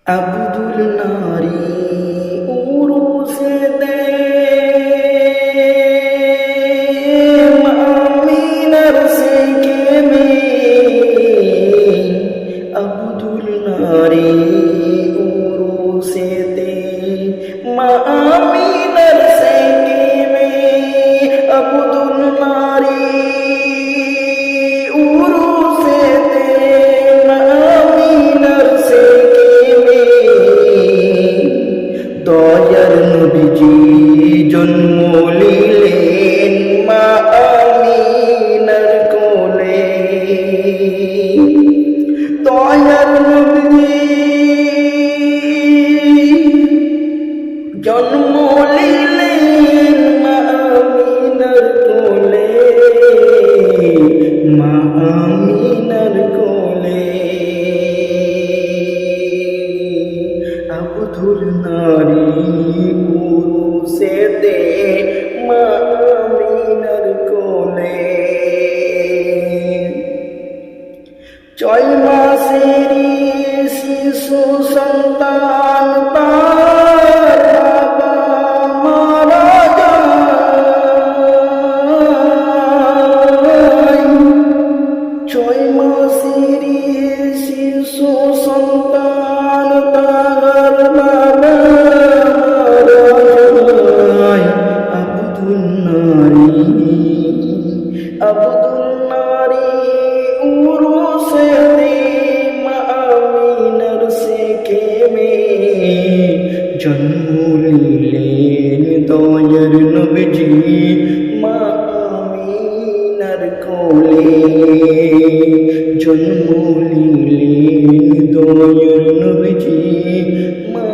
আব্দুল নারী উরুসে দে আমিনার সেকে মে আব্দুল নারী উরুসে দে আমিনার সেকে মে আব্দুল নারী দয়ার নবীজি জন্ম নিলেন মা আমিনার কোলে। দয়ার নবীজি জন্ম নিলেন মা আমিনার কোলে, মা আমিনার কোলে। আব্দুল নারী উরুসে দে মা আমিনার কোলে। 6 মাসেরই শিশু সন্তান তার বাবা মারা যায়। 6 মাসেরই শিশু সন্তান তার বাবা মারা যায়। আব্দুল নারী উরুসে দে মা আমিনার সেকে মে জন্ম নিলেন দয়ার নবীজি মা আমিনার কোলে। জন্ম নিলেন দয়ার নবীজি মা